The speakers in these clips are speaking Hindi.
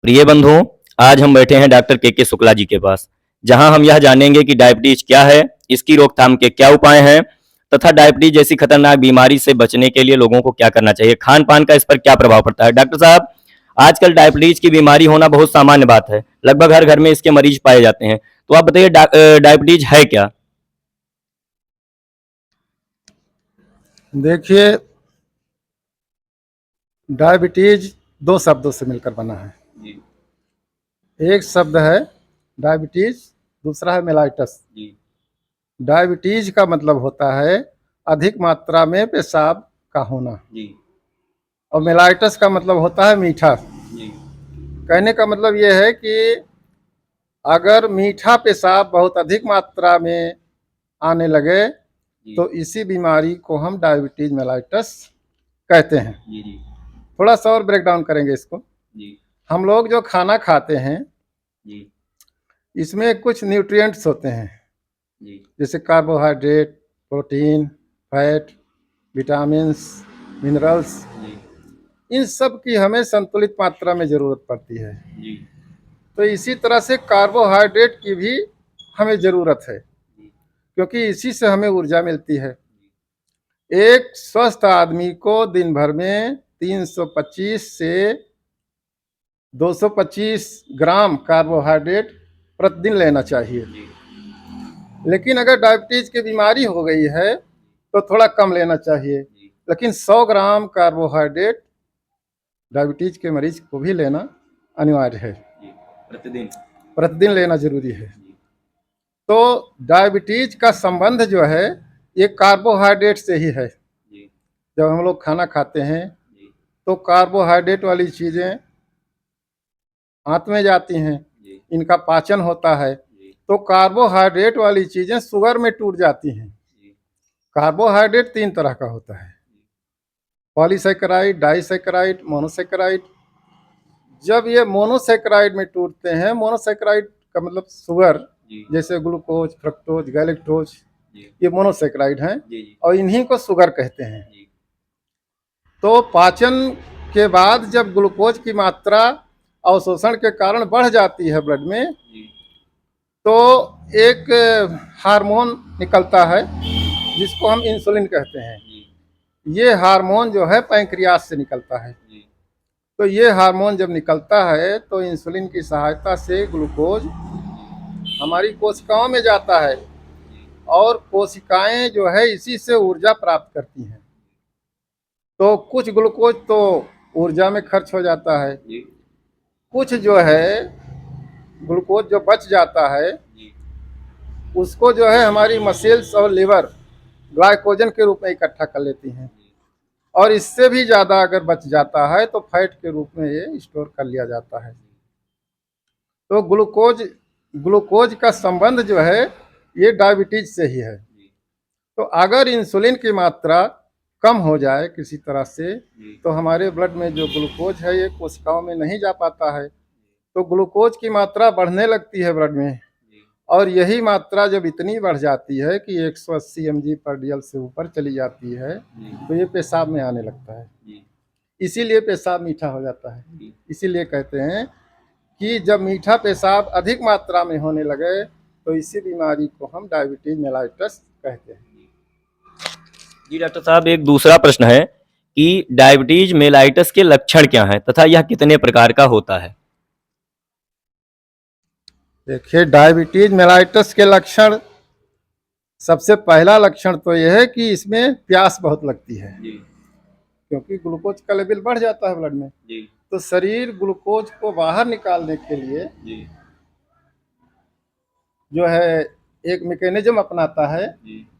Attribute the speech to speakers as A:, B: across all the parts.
A: प्रिय बंधुओं, आज हम बैठे हैं डॉक्टर के शुक्ला जी के पास, जहां हम यह जानेंगे कि डायबिटीज क्या है, इसकी रोकथाम के क्या उपाय हैं तथा डायबिटीज जैसी खतरनाक बीमारी से बचने के लिए लोगों को क्या करना चाहिए, खान पान का इस पर क्या प्रभाव पड़ता है। डॉक्टर साहब, आजकल डायबिटीज की बीमारी होना बहुत सामान्य बात है, लगभग हर घर में इसके मरीज पाए जाते हैं। तो आप बताइए, डायबिटीज है क्या?
B: देखिए, डायबिटीज दो शब्दों से मिलकर बना है।
A: जी।
B: एक शब्द है डायबिटीज, दूसरा है मेलाइटस।
A: जी।
B: डायबिटीज का मतलब होता है अधिक मात्रा में पेशाब का होना,
A: जी।
B: और मेलाइटस का मतलब होता है मीठा।
A: जी।
B: कहने का मतलब ये है कि अगर मीठा पेशाब बहुत अधिक मात्रा में आने लगे तो इसी बीमारी को हम डायबिटीज मेलाइटस कहते हैं।
A: जी। जी।
B: थोड़ा सा और ब्रेक डाउन करेंगे इसको।
A: जी।
B: हम लोग जो खाना खाते हैं
A: जी।
B: इसमें कुछ न्यूट्रिएंट्स होते हैं,
A: जी।
B: जैसे carbohydrate, protein, fat, vitamins, minerals.
A: जी।
B: इन सब की हमें संतुलित मात्रा में ज़रूरत पड़ती है।
A: जी।
B: तो इसी तरह से कार्बोहाइड्रेट की भी हमें ज़रूरत है, क्योंकि इसी से हमें ऊर्जा मिलती है। एक स्वस्थ आदमी को दिन भर में 325 से 225 ग्राम कार्बोहाइड्रेट प्रतिदिन लेना चाहिए। लेकिन अगर डायबिटीज की बीमारी हो गई है तो थोड़ा कम लेना चाहिए। लेकिन 100 ग्राम कार्बोहाइड्रेट डायबिटीज के मरीज को भी लेना अनिवार्य है,
A: प्रतिदिन।
B: प्रतिदिन लेना जरूरी है। तो डायबिटीज का संबंध जो है ये कार्बोहाइड्रेट से ही है। जब हम लोग खाना खाते हैं तो कार्बोहाइड्रेट वाली चीज़ें आंत में जाती हैं, इनका पाचन होता है, तो कार्बोहाइड्रेट वाली चीज़ें शुगर में टूट जाती हैं। कार्बोहाइड्रेट 3 तरह का होता है, पॉलीसैकेराइड, डाइसैकेराइड, मोनोसैकेराइड। जब ये मोनोसैकेराइड में टूटते हैं, मोनोसैकेराइड का मतलब शुगर, जैसे ग्लूकोज, फ्रक्टोज, गैलेक्टोज, ये मोनोसैकेराइड हैं और इन्हीं को शुगर कहते हैं। तो पाचन के बाद जब ग्लूकोज की मात्रा अवशोषण के कारण बढ़ जाती है ब्लड में, तो एक हार्मोन निकलता है जिसको हम इंसुलिन कहते हैं। ये हार्मोन जो है पैंक्रियास से निकलता है। तो ये हार्मोन जब निकलता है तो इंसुलिन की सहायता से ग्लूकोज हमारी कोशिकाओं में जाता है और कोशिकाएं जो है इसी से ऊर्जा प्राप्त करती हैं। तो कुछ ग्लूकोज तो ऊर्जा में खर्च हो जाता है, कुछ जो है ग्लूकोज जो बच जाता है उसको जो है हमारी मसल्स और लिवर ग्लाइकोजन के रूप में इकट्ठा कर लेती हैं, और इससे भी ज़्यादा अगर बच जाता है तो फैट के रूप में ये स्टोर कर लिया जाता है। तो ग्लूकोज का संबंध जो है ये डायबिटीज से ही है। तो अगर इंसुलिन की मात्रा कम हो जाए किसी तरह से, तो हमारे ब्लड में जो ग्लूकोज है ये कोशिकाओं में नहीं जा पाता है, तो ग्लूकोज की मात्रा बढ़ने लगती है ब्लड में, और यही मात्रा जब इतनी बढ़ जाती है कि 180 mg/dl से ऊपर चली जाती है तो ये पेशाब में आने लगता है। इसीलिए पेशाब मीठा हो जाता है। इसीलिए कहते हैं कि जब मीठा पेशाब अधिक मात्रा में होने लगे तो इसी बीमारी को हम डायबिटीज मेलाइटस कहते हैं।
A: जी डॉक्टर साहब, एक दूसरा प्रश्न है कि डायबिटीज मेलाइटस के लक्षण क्या हैं तथा यह कितने प्रकार का होता है?
B: देखिए, डायबिटीज मेलाइटस के लक्षण, सबसे पहला लक्षण तो यह है कि इसमें प्यास बहुत लगती है, क्योंकि ग्लूकोज का लेवल बढ़ जाता है ब्लड में। तो शरीर ग्लूकोज को बाहर निकालने के लिए जो है एक मैकेनिज्म अपनाता है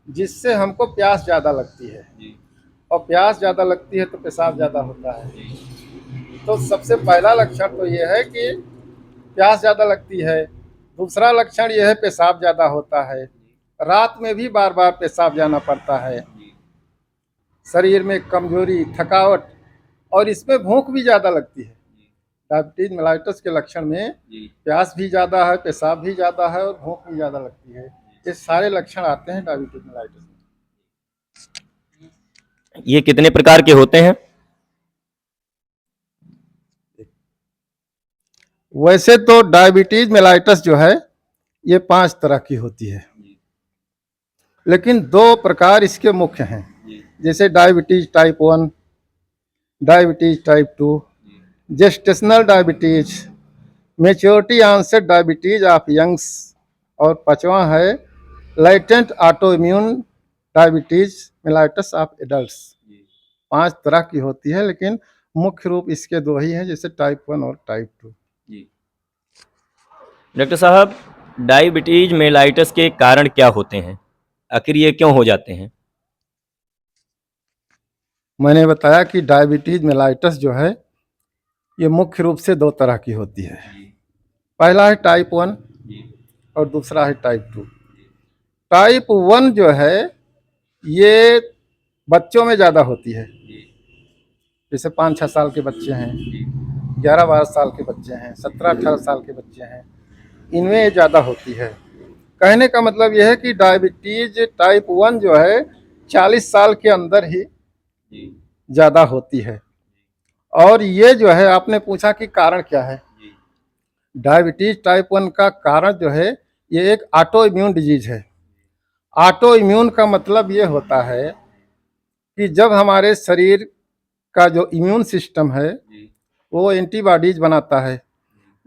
B: जिससे हमको प्यास ज़्यादा लगती है, और प्यास ज़्यादा लगती है तो पेशाब ज़्यादा होता है। तो सबसे पहला लक्षण तो ये है कि प्यास ज़्यादा लगती है। दूसरा लक्षण यह है पेशाब ज़्यादा होता है, रात में भी बार बार पेशाब जाना पड़ता है, शरीर में कमजोरी, थकावट, और इसमें भूख भी ज़्यादा लगती है। डायबिटीज मेलाइटस के लक्षण में प्यास भी ज़्यादा है, पेशाब भी ज़्यादा है और भूख भी ज़्यादा लगती है। ये सारे लक्षण आते हैं डायबिटीज मेलाइटस में।
A: ये कितने प्रकार के होते हैं?
B: वैसे तो डायबिटीज मेलाइटस जो है ये 5 तरह की होती है, लेकिन 2 प्रकार इसके मुख्य हैं, जैसे diabetes type 1, diabetes type 2, gestational diabetes, maturity onset diabetes of youngs, और 5वां है latent autoimmune diabetes mellitus of adults. 5 तरह की होती है, लेकिन मुख्य रूप इसके 2 ही हैं, जैसे टाइप 1 और टाइप 2।
A: डॉक्टर साहब, डायबिटीज मेलाइटस के कारण क्या होते हैं? आखिर ये क्यों हो जाते हैं?
B: मैंने बताया कि डायबिटीज मेलाइटस जो है ये मुख्य रूप से 2 तरह की होती है। पहला है टाइप 1 और दूसरा है टाइप 2। टाइप 1 जो है ये बच्चों में ज़्यादा होती है, जैसे 5-6 साल के बच्चे हैं, 11-12 साल के बच्चे हैं, 17-18 साल के बच्चे हैं, इनमें ये ज़्यादा होती है। कहने का मतलब यह है कि डायबिटीज टाइप 1 जो है 40 साल के अंदर ही ज़्यादा होती है। और ये जो है आपने पूछा कि कारण क्या है, डायबिटीज टाइप 1 का कारण जो है ये एक ऑटो इम्यून डिजीज है। ऑटो इम्यून का मतलब ये होता है कि जब हमारे शरीर का जो इम्यून सिस्टम है वो एंटीबॉडीज बनाता है।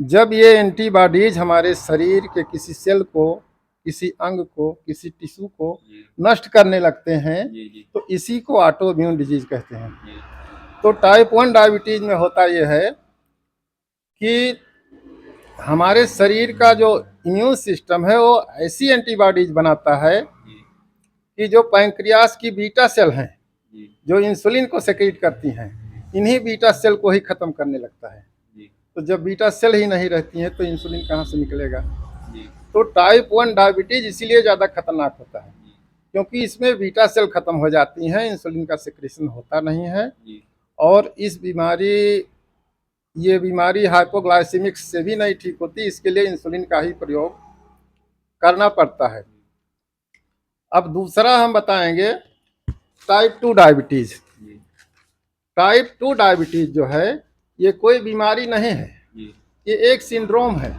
B: जब ये एंटीबॉडीज हमारे शरीर के किसी सेल को, किसी अंग को, किसी टिश्यू को नष्ट करने लगते हैं तो इसी को ऑटो इम्यून डिजीज कहते हैं। तो टाइप 1 डायबिटीज में होता यह है कि हमारे शरीर का जो इम्यून सिस्टम है वो ऐसी एंटीबॉडीज बनाता है कि जो पैंक्रियास की बीटा सेल हैं जो इंसुलिन को सेक्रेट करती हैं, इन्हीं बीटा सेल को ही खत्म करने लगता है। तो जब बीटा सेल ही नहीं रहती हैं तो इंसुलिन कहाँ से निकलेगा। तो टाइप 1 डायबिटीज इसीलिए ज़्यादा खतरनाक होता है, क्योंकि इसमें बीटा सेल खत्म हो जाती हैं, इंसुलिन का सेक्रेशन होता नहीं है। और ये बीमारी हाइपोग्लाइसेमिक से भी नहीं ठीक होती, इसके लिए इंसुलिन का ही प्रयोग करना पड़ता है। अब दूसरा हम बताएंगे टाइप 2 डायबिटीज। टाइप 2 डायबिटीज जो है ये कोई बीमारी नहीं है, ये एक सिंड्रोम है।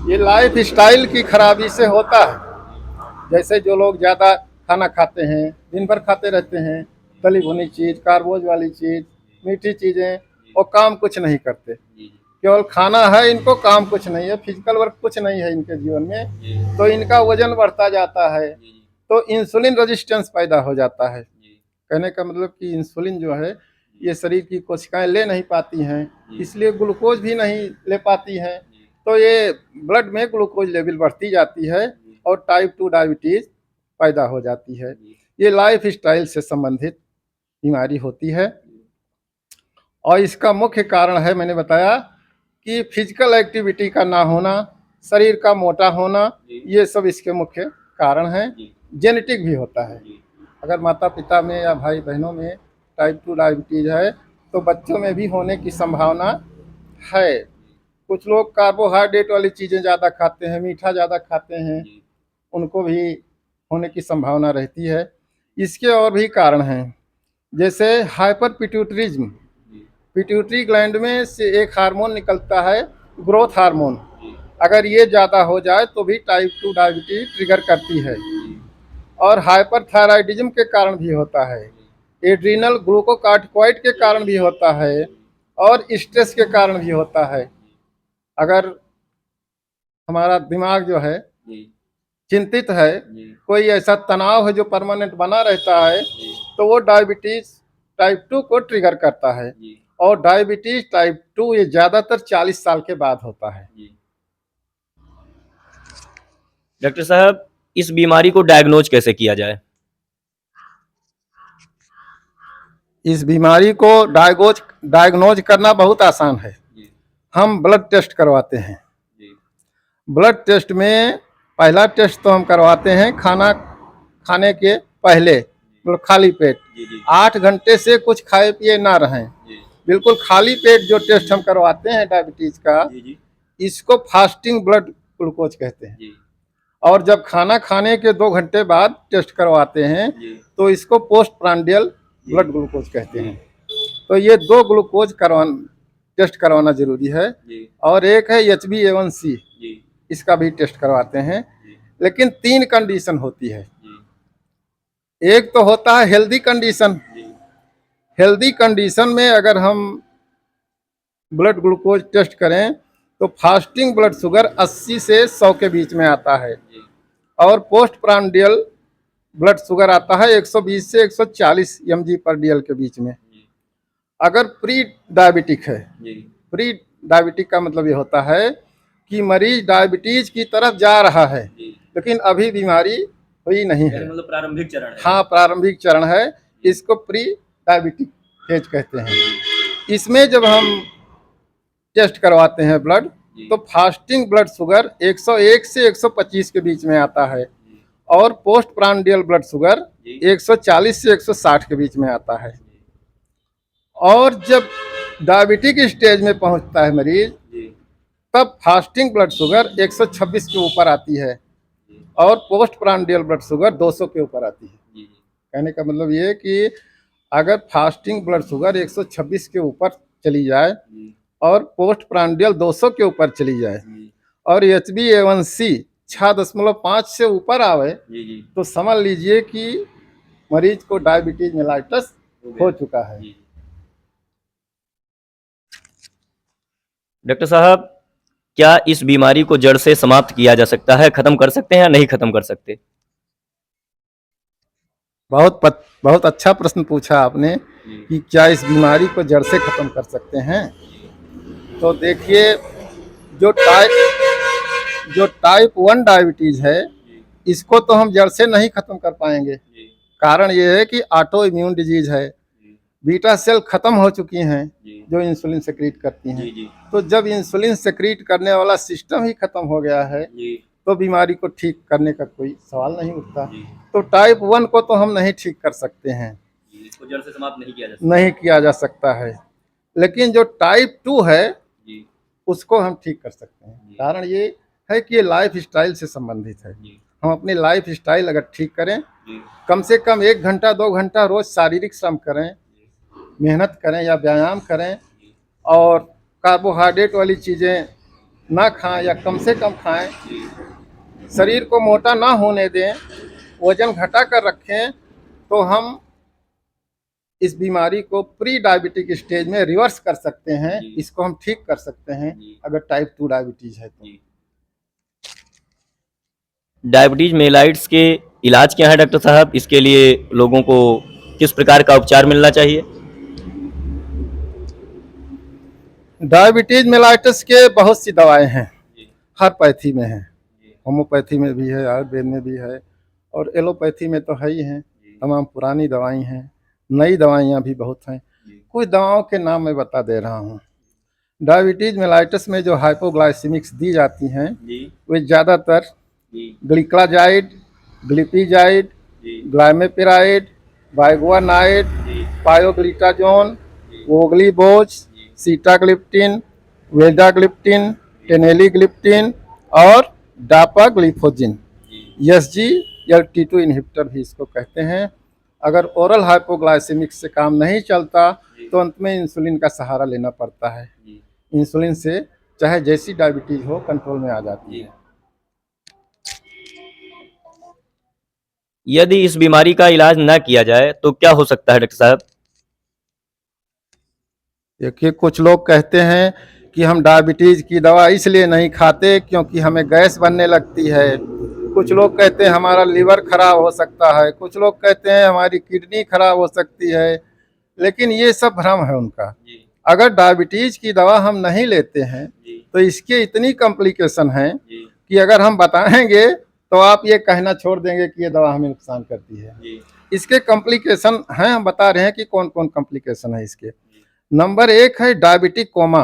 B: ये लाइफ स्टाइल की खराबी से होता है। जैसे जो लोग ज़्यादा खाना खाते हैं, दिन भर खाते रहते हैं, तली भुनी चीज़, कार्बोज वाली चीज़, मीठी चीज़ें, और काम कुछ नहीं करते, केवल खाना है इनको, काम कुछ नहीं है, फिजिकल वर्क कुछ नहीं है इनके जीवन में, तो इनका वजन बढ़ता जाता है, तो इंसुलिन रेजिस्टेंस पैदा हो जाता है। कहने का मतलब कि इंसुलिन जो है ये शरीर की कोशिकाएं ले नहीं पाती हैं, इसलिए ग्लूकोज भी नहीं ले पाती हैं, तो ये ब्लड में ग्लूकोज लेवल बढ़ती जाती है और टाइप 2 डायबिटीज पैदा हो जाती है। ये लाइफ स्टाइल से संबंधित बीमारी होती है और इसका मुख्य कारण है, मैंने बताया कि फिजिकल एक्टिविटी का ना होना, शरीर का मोटा होना, ये सब इसके मुख्य कारण हैं। जेनेटिक भी होता है, अगर माता पिता में या भाई बहनों में टाइप 2 डायबिटीज है तो बच्चों में भी होने की संभावना है। कुछ लोग कार्बोहाइड्रेट वाली चीज़ें ज़्यादा खाते हैं, मीठा ज़्यादा खाते हैं, उनको भी होने की संभावना रहती है। इसके और भी कारण हैं, जैसे हाइपर पिट्यूटरिज्म। पिट्यूटरी ग्लैंड में से एक हार्मोन निकलता है, ग्रोथ हार्मोन, अगर ये ज़्यादा हो जाए तो भी टाइप 2 डायबिटीज ट्रिगर करती है। और हाइपरथायराइडिज्म के कारण भी होता है, एड्रीनल ग्लूकोकार्टिकॉइड के कारण भी होता है, और स्ट्रेस के कारण भी होता है। अगर हमारा दिमाग जो है चिंतित है, कोई ऐसा तनाव है जो परमानेंट बना रहता है, तो वो डायबिटीज टाइप 2 को ट्रिगर करता है। और डायबिटीज टाइप 2 ये ज़्यादातर 40 साल के बाद होता है।
A: डॉक्टर साहब, इस बीमारी को डायग्नोज कैसे किया जाए?
B: इस बीमारी को डायग्नोज करना बहुत आसान है। हम ब्लड टेस्ट करवाते हैं। ब्लड टेस्ट में पहला टेस्ट तो हम करवाते हैं खाना खाने के पहले, मतलब खाली पेट, 8 घंटे से कुछ खाए पिए ना रहें, बिल्कुल खाली पेट जो टेस्ट हम करवाते हैं डायबिटीज का, इसको फास्टिंग ब्लड ग्लूकोज कहते हैं। और जब खाना खाने के 2 घंटे बाद टेस्ट करवाते हैं तो इसको पोस्ट प्रांडियल ब्लड ग्लूकोज कहते हैं। तो ये 2 ग्लूकोज टेस्ट करवाना जरूरी है।
A: जी
B: और एक है HbA1c,
A: जी
B: इसका भी टेस्ट करवाते हैं।
A: जी
B: लेकिन 3 कंडीशन होती है।
A: जी
B: एक तो होता है हेल्दी कंडीशन।
A: जी
B: हेल्दी कंडीशन में अगर हम ब्लड ग्लूकोज टेस्ट करें तो फास्टिंग ब्लड शुगर 80 से 100 के बीच में आता है।
A: जी
B: और पोस्ट प्रांडियल ब्लड शुगर आता है 120 से 140 mg/dl के बीच में।
A: जी
B: अगर प्री डायबिटिक है,
A: जी
B: प्री डायबिटिक का मतलब ये होता है कि मरीज डायबिटीज की तरफ जा रहा है
A: जी
B: लेकिन अभी बीमारी हुई नहीं है।
A: मतलब प्रारंभिक चरण है।
B: हाँ, प्रारंभिक चरण है। इसको प्री डायबिटिक फेज कहते हैं। इसमें जब हम टेस्ट करवाते हैं ब्लड, तो फास्टिंग ब्लड शुगर 101 से 125 के बीच में आता है। और पोस्ट प्रांडियल ब्लड शुगर 140 से 160 के बीच में आता है। और जब डायबिटिक स्टेज में पहुंचता है मरीज, तब फास्टिंग ब्लड शुगर 126 के ऊपर आती है और पोस्ट प्रांडियल ब्लड शुगर 200 के ऊपर आती है। कहने का मतलब ये कि अगर फास्टिंग ब्लड शुगर 126 के ऊपर चली जाए और पोस्ट प्रांडियल 200 के ऊपर चली जाए और HbA1c 6.5 से ऊपर आवे, तो समझ लीजिए कि मरीज को डायबिटीज मेलाइटस हो चुका है।
A: डॉक्टर साहब, क्या इस बीमारी को जड़ से समाप्त किया जा सकता है, खत्म कर सकते हैं या नहीं खत्म कर सकते?
B: बहुत अच्छा प्रश्न पूछा आपने कि क्या इस बीमारी को जड़ से खत्म कर सकते हैं। तो देखिए, जो टाइप 1 डायबिटीज है, इसको तो हम जड़ से नहीं खत्म कर पाएंगे। कारण ये है कि ऑटो इम्यून डिजीज है। बीटा सेल खत्म हो चुकी हैं जो इंसुलिन सेक्रीट करती हैं। तो जब इंसुलिन सेक्रीट करने वाला सिस्टम ही खत्म हो गया है, तो बीमारी को ठीक करने का कोई सवाल नहीं उठता। तो टाइप 1 को तो हम नहीं ठीक कर सकते हैं,
A: इसको जड़ से समाप्त
B: नहीं किया जा सकता है। लेकिन जो टाइप 2 है, उसको हम ठीक कर सकते हैं। कारण ये है कि ये लाइफ स्टाइल से संबंधित है। हम अपनी लाइफ स्टाइल अगर ठीक करें, कम से कम 1 घंटा 2 घंटा रोज शारीरिक श्रम करें, मेहनत करें या व्यायाम करें, और कार्बोहाइड्रेट वाली चीज़ें ना खाएं या कम से कम खाएं, शरीर को मोटा ना होने दें, वजन घटा कर रखें, तो हम इस बीमारी को प्री डायबिटिक स्टेज में रिवर्स कर सकते हैं। इसको हम ठीक कर सकते हैं अगर टाइप 2 डायबिटीज है तो।
A: डायबिटीज मेलाइट्स के इलाज क्या है डॉक्टर साहब? इसके लिए लोगों को किस प्रकार का उपचार मिलना चाहिए?
B: डायबिटीज मेलाइटस के बहुत सी दवाएं हैं, हर पैथी में है। होम्योपैथी में भी है, आयुर्वेद में भी है, और एलोपैथी में तो है ही हैं। तमाम पुरानी दवाई हैं, नई दवाइयाँ भी बहुत हैं। कुछ दवाओं के नाम मैं बता दे रहा हूँ। डायबिटीज मेलाइटस में जो हाइपोग्लाइसेमिक्स दी जाती हैं, वे ज़्यादातर ग्लिक्लाजाइड, ग्लिपिजाइड, ग्लाइमेपिराइड, बाइगुआनाइड, पायोग्लिटाजोन, वोगलीबोज, सीटाग्लिप्टिन, वेल्डाग्लिप्टिन, टेनेलीग्लिप्टिन और डापाग्लिफोजिन, SGLT2 इनहिबिटर भी इसको कहते हैं। अगर ओरल हाइपोग्लाइसेमिक से काम नहीं चलता तो अंत में इंसुलिन का सहारा लेना पड़ता है। इंसुलिन से चाहे जैसी डायबिटीज हो, कंट्रोल में आ जाती है।
A: यदि इस बीमारी का इलाज ना किया जाए तो क्या हो सकता है डॉक्टर साहब?
B: देखिए, कुछ लोग कहते हैं कि हम डायबिटीज की दवा इसलिए नहीं खाते क्योंकि हमें गैस बनने लगती है। कुछ लोग कहते हैं हमारा लीवर खराब हो सकता है। कुछ लोग कहते हैं हमारी किडनी खराब हो सकती है। लेकिन ये सब भ्रम है उनका। अगर डायबिटीज की दवा हम नहीं लेते हैं तो इसके इतनी कॉम्प्लिकेशन हैं कि अगर हम बताएंगे तो आप ये कहना छोड़ देंगे कि ये दवा हमें नुकसान करती है। इसके कॉम्प्लिकेशन हैं, हम बता रहे हैं कि कौन कौन कॉम्प्लिकेशन है इसके। नंबर 1 है डायबिटिक कोमा।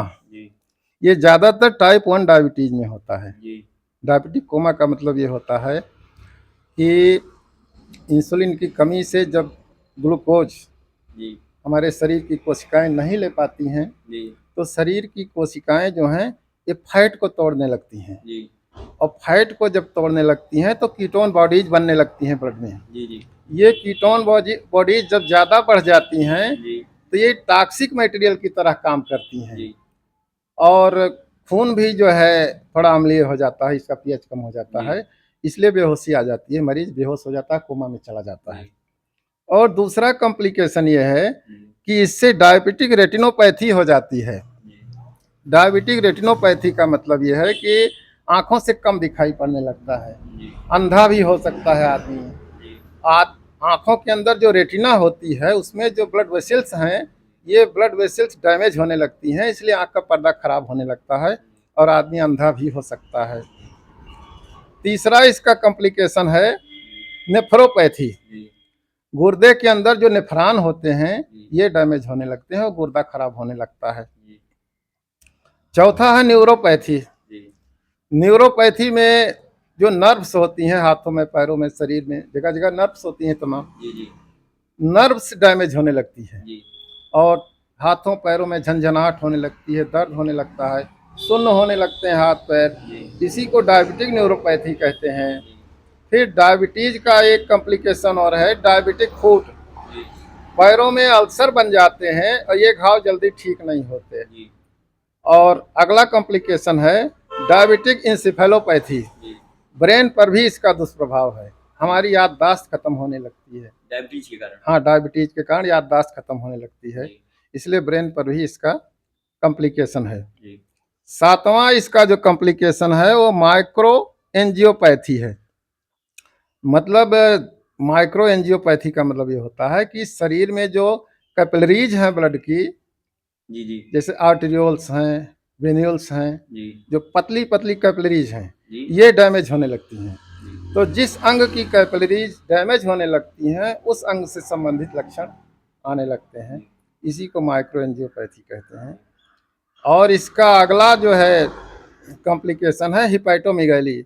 B: ये ज़्यादातर टाइप 1 डायबिटीज में होता है। डायबिटिक कोमा का मतलब ये होता है कि इंसुलिन की कमी से जब ग्लूकोज हमारे शरीर की कोशिकाएं नहीं ले पाती हैं, तो शरीर की कोशिकाएं जो हैं ये फैट को तोड़ने लगती हैं। और फैट को जब तोड़ने लगती हैं तो कीटोन बॉडीज बनने लगती हैं ब्लड में। ये कीटोन बॉडीज जब ज़्यादा बढ़ जाती हैं तो ये टॉक्सिक मटेरियल की तरह काम करती हैं। और खून भी जो है थोड़ा अम्लीय हो जाता है, इसका पीएच कम हो जाता है, इसलिए बेहोशी आ जाती है, मरीज बेहोश हो जाता है, कोमा में चला जाता है। और दूसरा कॉम्प्लिकेशन ये है कि इससे डायबिटिक रेटिनोपैथी हो जाती है। डायबिटिक रेटिनोपैथी का मतलब ये है कि आंखों से कम दिखाई पड़ने लगता है, अंधा भी हो सकता है आदमी। आंखों के अंदर जो रेटिना होती है उसमें जो ब्लड वेसल्स हैं, ये ब्लड वेसल्स डैमेज होने लगती हैं, इसलिए आंख का पर्दा खराब होने लगता है और आदमी अंधा भी हो सकता है। तीसरा इसका कॉम्प्लिकेशन है नेफ्रोपैथी। गुर्दे के अंदर जो नेफ्रॉन होते हैं ये डैमेज होने लगते हैं और गुर्दा खराब होने लगता है। चौथा है न्यूरोपैथी। न्यूरोपैथी में जो नर्व्स होती हैं हाथों में, पैरों में, शरीर में, जगह जगह नर्व्स होती हैं तमाम, नर्व्स डैमेज होने लगती है और हाथों पैरों में झंझनाहट होने लगती है, दर्द होने लगता है, सुन्न होने लगते हैं हाथ पैर। इसी को डायबिटिक न्यूरोपैथी कहते हैं। फिर डायबिटीज का एक कॉम्प्लिकेशन और है डायबिटिक फुट। पैरों में अल्सर बन जाते हैं और ये घाव जल्दी ठीक नहीं होते। और अगला कॉम्प्लिकेशन है डायबिटिक इंसेफेलोपैथी। ब्रेन पर भी इसका दुष्प्रभाव है, हमारी याददाश्त खत्म होने लगती है
A: डायबिटीज के कारण।
B: हाँ, डायबिटीज के कारण याददाश्त खत्म होने लगती है, इसलिए ब्रेन पर भी इसका कॉम्प्लिकेशन है। सातवां इसका जो कॉम्प्लिकेशन है वो माइक्रो एंजियोपैथी है। मतलब माइक्रो एंजियोपैथी का मतलब ये होता है कि शरीर में जो कैपिलरीज हैं ब्लड की, जैसे आर्टेरियोल्स हैं, वेन्यूल्स हैं, जो पतली पतली कैपिलरीज हैं, ये डैमेज होने लगती हैं। तो जिस अंग की कैपिलरीज डैमेज होने लगती हैं उस अंग से संबंधित लक्षण आने लगते हैं, इसी को माइक्रो एंजियोपैथी कहते हैं। और इसका अगला जो है कॉम्प्लिकेशन है हिपैटोमेगैली,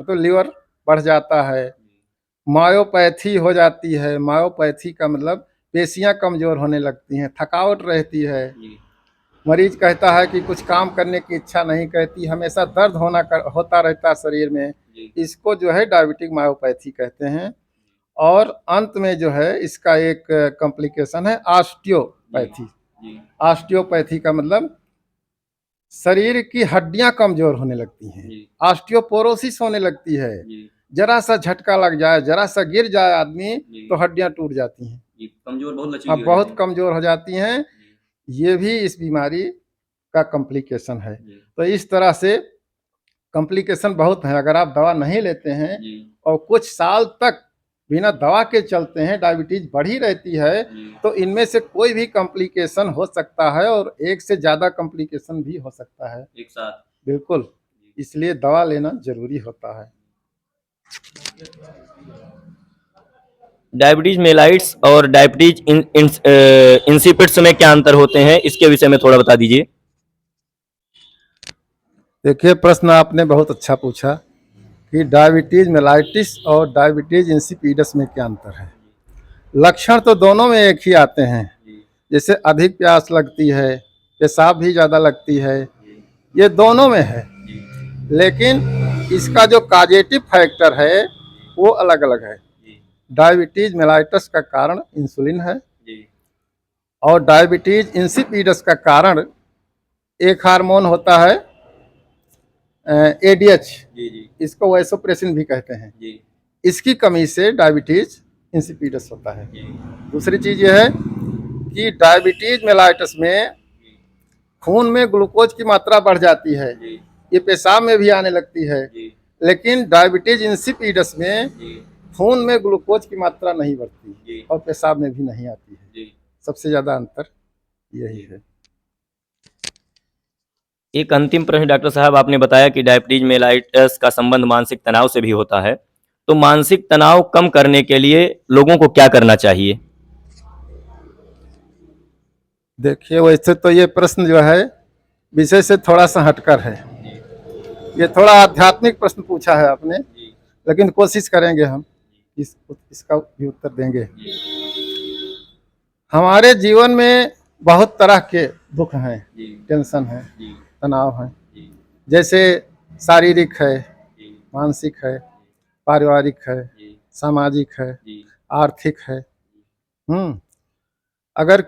B: मतलब लीवर बढ़ जाता है। मायोपैथी हो जाती है। मायोपैथी का मतलब पेशियां कमजोर होने लगती हैं, थकावट रहती है, मरीज कहता है कि कुछ काम करने की इच्छा नहीं कहती, हमेशा दर्द होता रहता है शरीर में, इसको जो है डायबिटिक मायोपैथी कहते हैं। और अंत में जो है इसका एक कॉम्प्लिकेशन है ऑस्टियोपैथी। ऑस्टियोपैथी का मतलब शरीर की हड्डियां कमजोर होने लगती हैं, ऑस्टियोपोरोसिस होने लगती है, जरा सा झटका लग जाए, जरा सा गिर जाए आदमी तो हड्डियां टूट जाती हैं,
A: कमजोर, बहुत लचीली
B: हाँ,
A: हो
B: बहुत
A: जाती हैं।
B: कमजोर हो जाती हैं। ये भी इस बीमारी का कॉम्प्लिकेशन है। तो इस तरह से कॉम्प्लिकेशन बहुत है। अगर आप दवा नहीं लेते हैं और कुछ साल तक बिना दवा के चलते हैं, डायबिटीज बढ़ी रहती है, तो इनमें से कोई भी कॉम्प्लिकेशन हो सकता है और एक से ज्यादा कॉम्प्लिकेशन भी हो सकता है
A: एक साथ।
B: बिल्कुल, इसलिए दवा लेना जरूरी होता है।
A: डायबिटीज मेलाइट्स और डायबिटीज इंसिपिड्स में क्या अंतर होते हैं, इसके विषय में थोड़ा बता दीजिए।
B: देखिए, प्रश्न आपने बहुत अच्छा पूछा कि डायबिटीज मेलाइटिस और डायबिटीज इंसिपिडस में क्या अंतर है। लक्षण तो दोनों में एक ही आते हैं, जैसे अधिक प्यास लगती है, पेशाब भी ज़्यादा लगती है, ये दोनों में है, लेकिन इसका जो काजेटिव फैक्टर है वो अलग अलग है। डायबिटीज मेलाइटस का कारण इंसुलिन है और डायबिटीज इंसिपिडस का कारण एक हार्मोन होता है एडीएच, इसको वैसोप्रेसिन भी कहते हैं, इसकी कमी से डायबिटीज इंसिपिडस होता है। दूसरी चीज यह है कि डायबिटीज मेलाइटस में खून में ग्लूकोज की मात्रा बढ़ जाती है, ये पेशाब में भी आने लगती है, लेकिन डायबिटीज इंसिपिडस में खून में ग्लूकोज की मात्रा नहीं बढ़ती और पेशाब में भी नहीं आती है। सबसे ज्यादा अंतर यही है।
A: एक अंतिम प्रश्न डॉक्टर साहब, आपने बताया कि डायबिटीज मेलाइटस का संबंध मानसिक तनाव से भी होता है, तो मानसिक तनाव कम करने के लिए लोगों को क्या करना चाहिए?
B: देखिए, वैसे तो ये प्रश्न जो है विषय से थोड़ा सा हटकर है, ये थोड़ा आध्यात्मिक प्रश्न पूछा है आपने, लेकिन कोशिश करेंगे हम इसका भी उत्तर देंगे। हमारे जीवन में बहुत तरह के दुख हैं, टेंशन है, तनाव है, जैसे शारीरिक है, मानसिक है, पारिवारिक है, सामाजिक है, आर्थिक है। अगर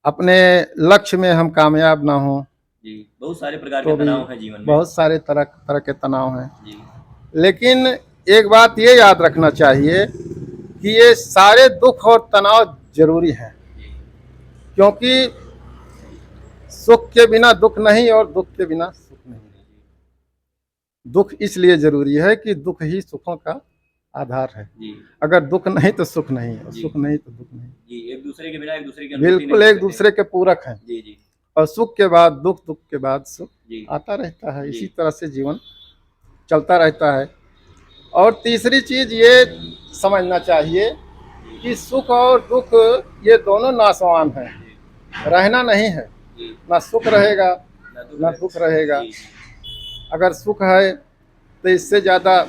B: अपने लक्ष्य में हम कामयाब ना हों,
A: जी, बहुत सारे प्रकार
B: तो
A: के
B: भी
A: तनाव हैं जीवन में।
B: बहुत सारे तरह तरह के तनाव हैं।
A: जी,
B: लेकिन एक बात ये याद रखना चाहिए कि ये सारे दुख और तनाव जरूरी हैं,
A: जी,
B: क्योंकि सुख के बिना दुख नहीं और दुख के बिना सुख नहीं। दुख इसलिए जरूरी है कि दुख ही सुखों का आधार है।
A: जी,
B: अगर दुख नहीं तो सुख नहीं, और
A: जी,
B: सुख नहीं तो दुख नहीं।
A: जी, एक दूसरे के बिना एक दूसरे की अनुभूति नहीं
B: बिल्कुल
A: कर
B: एक
A: सकते।
B: दूसरे के पूरक हैं,
A: जी, जी,
B: और सुख के बाद दुख, दुख के बाद सुख
A: जी,
B: आता रहता है।
A: जी,
B: इसी तरह से जीवन चलता रहता है। और तीसरी चीज ये समझना चाहिए कि सुख और दुख ये दोनों नाशवान हैं,
A: जी,
B: रहना नहीं है।
A: जी,
B: ना सुख रहेगा ना दुख रहेगा।
A: जी,
B: अगर सुख है तो इससे ज़्यादा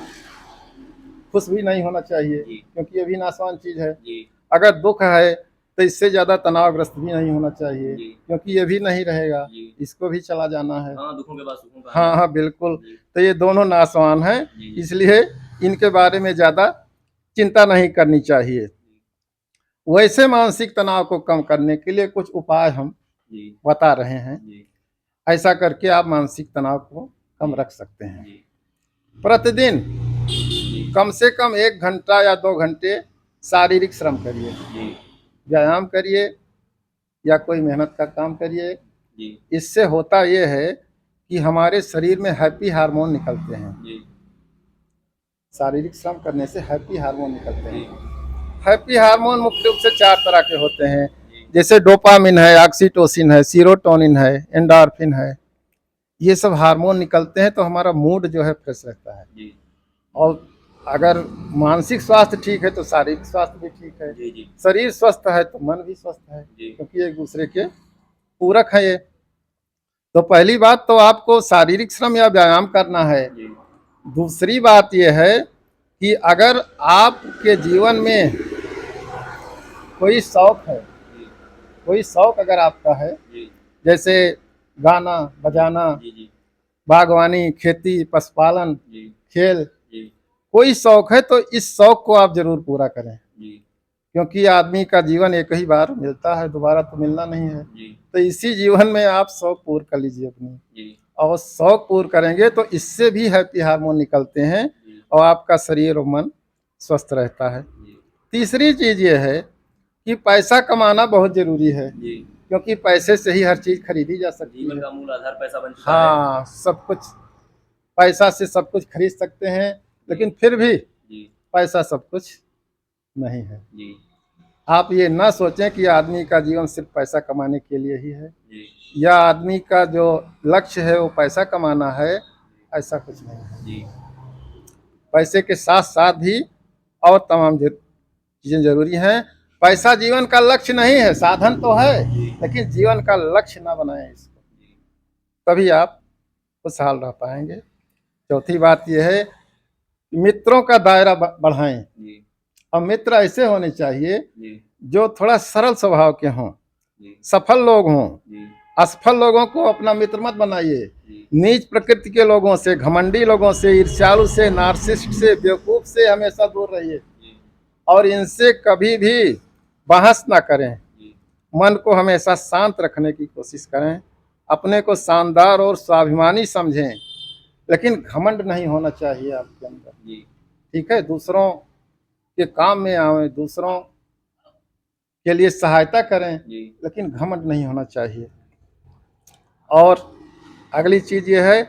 B: खुश भी नहीं होना चाहिए,
A: जी,
B: क्योंकि ये भी नाशवान चीज़ है।
A: जी,
B: अगर दुख है तो इससे ज़्यादा तनावग्रस्त भी नहीं होना चाहिए,
A: जी,
B: क्योंकि ये भी नहीं रहेगा,
A: जी,
B: इसको भी चला जाना है।
A: हाँ, दुखों के बाद सुखों का
B: हाँ
A: आना।
B: हाँ बिल्कुल।
A: जी,
B: तो ये दोनों नाशवान हैं,
A: जी,
B: इसलिए इनके बारे में ज़्यादा चिंता नहीं करनी चाहिए। वैसे मानसिक तनाव को कम करने के लिए कुछ उपाय हम
A: जी,
B: बता रहे हैं।
A: जी,
B: ऐसा करके आप मानसिक तनाव को कम रख सकते हैं।
A: जी,
B: प्रतिदिन
A: जी,
B: कम से कम 1 घंटा या 2 घंटे शारीरिक श्रम करिए,
A: जी,
B: व्यायाम करिए या कोई मेहनत का काम करिए।
A: जी,
B: इससे होता ये है कि हमारे शरीर में हैप्पी हार्मोन निकलते हैं।
A: जी,
B: शारीरिक श्रम करने से हैप्पी हार्मोन निकलते
A: जी,
B: हैं। हैप्पी हार्मोन मुख्य रूप से 4 तरह के होते हैं,
A: जी,
B: जैसे डोपामिन है, ऑक्सीटोसिन है, सीरोटोनिन है, एंडोर्फिन है। ये सब हार्मोन निकलते हैं तो हमारा मूड जो है फ्रेश रहता है।
A: जी,
B: और अगर मानसिक स्वास्थ्य ठीक है तो शारीरिक स्वास्थ्य भी ठीक है।
A: जी, जी,
B: शरीर स्वस्थ है तो मन भी स्वस्थ है,
A: जी,
B: क्योंकि एक दूसरे के पूरक है ये। तो पहली बात तो आपको शारीरिक श्रम या व्यायाम करना है।
A: जी,
B: दूसरी बात यह है कि अगर आपके जीवन में कोई शौक है,
A: जी,
B: कोई शौक अगर आपका है,
A: जी,
B: जैसे गाना बजाना,
A: जी, जी,
B: बागवानी, खेती, पशुपालन,
A: जी,
B: खेल,
A: जी,
B: कोई शौक है तो इस शौक को आप जरूर पूरा करें,
A: जी,
B: क्योंकि आदमी का जीवन एक ही बार मिलता है, दोबारा तो मिलना नहीं है।
A: जी,
B: तो इसी जीवन में आप शौक पूर्ण कर लीजिए अपनी,
A: जी,
B: और शौक पूर्ण करेंगे तो इससे भी हैप्पी हार्मोन निकलते हैं
A: जी,
B: और आपका शरीर और मन स्वस्थ रहता है।
A: जी,
B: तीसरी चीज ये है कि पैसा कमाना बहुत जरूरी है,
A: जी,
B: क्योंकि पैसे से ही हर चीज खरीदी जा सकती
A: जीवन
B: है।
A: का मूल आधार पैसा बन चुका है।
B: हाँ, सब कुछ पैसा से सब कुछ खरीद सकते हैं, लेकिन फिर भी
A: जी,
B: पैसा सब कुछ नहीं है।
A: जी,
B: आप ये ना सोचें कि आदमी का जीवन सिर्फ पैसा कमाने के लिए ही है,
A: जी,
B: या आदमी का जो लक्ष्य है वो पैसा कमाना है, ऐसा कुछ नहीं है।
A: जी,
B: पैसे के साथ साथ भी और तमाम चीजें जरूरी हैं। पैसा जीवन का लक्ष्य नहीं है, साधन तो है, लेकिन जीवन का लक्ष्य ना बनाएं इसको,
A: जी,
B: तभी आप खुशहाल रह पाएंगे। चौथी बात यह है कि मित्रों का दायरा बढ़ाएं।
A: जी,
B: और मित्र ऐसे होने चाहिए
A: जी,
B: जो थोड़ा सरल स्वभाव के हों,
A: जी,
B: सफल लोग हों।
A: जी,
B: असफल लोगों को अपना मित्र मत बनाइए।
A: जी,
B: नीच प्रकृति के लोगों से, घमंडी लोगों से, ईर्ष्यालु से, नार्सिस्ट से, बेवकूफ से हमेशा दूर रहिए,
A: जी,
B: और इनसे कभी भी बहस ना करें।
A: जी,
B: मन को हमेशा शांत रखने की कोशिश करें, अपने को शानदार और स्वाभिमानी समझें, लेकिन घमंड नहीं होना चाहिए आपके अंदर।
A: जी,
B: ठीक है, दूसरों के काम में आए, दूसरों के लिए सहायता करें,
A: जी,
B: लेकिन घमंड नहीं होना चाहिए। और अगली चीज ये है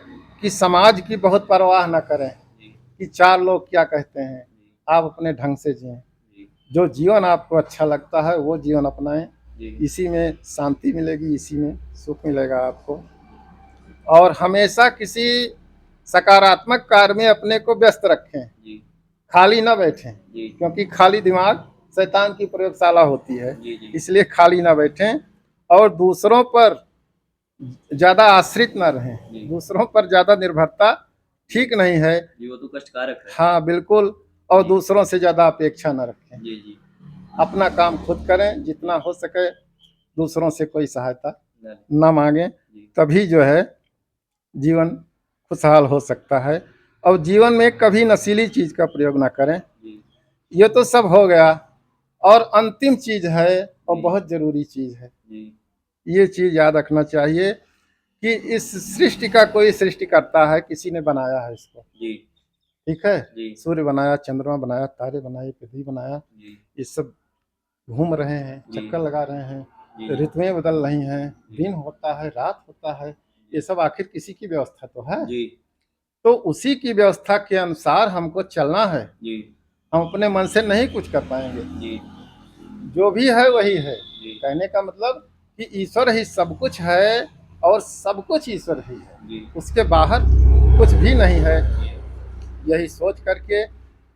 B: कि समाज की बहुत परवाह न करें
A: जी,
B: कि 4 लोग क्या कहते हैं।
A: जी,
B: आप अपने ढंग से जिएं,
A: जी,
B: जो जीवन आपको अच्छा लगता है वो जीवन अपनाएं।
A: जी,
B: इसी में शांति मिलेगी, इसी में सुख मिलेगा आपको। और हमेशा किसी सकारात्मक कार्य में अपने को व्यस्त रखें,
A: जी,
B: खाली ना बैठें,
A: जी,
B: क्योंकि खाली दिमाग शैतान की प्रयोगशाला होती है।
A: जी, जी,
B: इसलिए खाली ना बैठें, और दूसरों पर ज़्यादा आश्रित ना रहें।
A: जी।
B: दूसरों पर ज़्यादा निर्भरता ठीक नहीं है।
A: जी, वो तो कष्टकारक है।
B: हाँ बिल्कुल, और
A: जी।
B: दूसरों से ज़्यादा अपेक्षा ना रखें।
A: जी, जी,
B: अपना काम खुद करें, जितना हो सके दूसरों से कोई सहायता
A: न
B: ना मांगें,
A: जी,
B: तभी जो है जीवन खुशहाल हो सकता है। और जीवन में कभी नशीली चीज़ का प्रयोग ना करें।
A: जी,
B: ये तो सब हो गया, और अंतिम चीज़ है और
A: जी।
B: बहुत ज़रूरी चीज़ है,
A: जी,
B: ये चीज़ याद रखना चाहिए कि इस सृष्टि का कोई सृष्टि करता है, किसी ने बनाया है इसको।
A: जी
B: ठीक है,
A: जी
B: सूर्य बनाया, चंद्रमा बनाया, तारे बनाए, पृथ्वी बनाया,
A: जी
B: ये सब घूम रहे हैं,
A: जी।
B: चक्कर लगा रहे हैं,
A: जी
B: ऋतुएं बदल रही हैं, दिन होता है, रात होता है, ये सब आखिर किसी की व्यवस्था तो है।
A: जी
B: तो उसी की व्यवस्था के अनुसार हमको चलना है।
A: जी
B: हम अपने मन से नहीं कुछ कर पाएंगे,
A: जी
B: जो भी है वही है।
A: जी
B: कहने का मतलब कि ईश्वर ही सब कुछ है और सब कुछ ईश्वर ही है,
A: जी
B: उसके बाहर कुछ भी नहीं है। यही सोच करके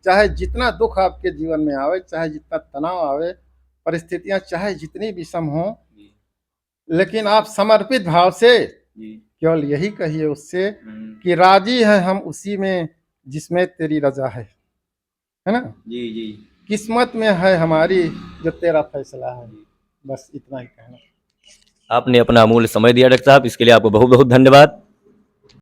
B: चाहे जितना दुख आपके जीवन में आवे, चाहे जितना तनाव आवे, परिस्थितियां चाहे जितनी विषम हो,
A: जी
B: लेकिन आप समर्पित भाव से
A: जी
B: केवल यही कहिए उससे
A: हम्म,
B: कि राजी है हम उसी में जिसमें तेरी रजा है ना।
A: जी जी
B: किस्मत में है हमारी जो तेरा फैसला है। बस इतना ही कहना।
A: आपने अपना अमूल्य समय दिया डॉक्टर साहब, इसके लिए आपको बहुत बहुत धन्यवाद।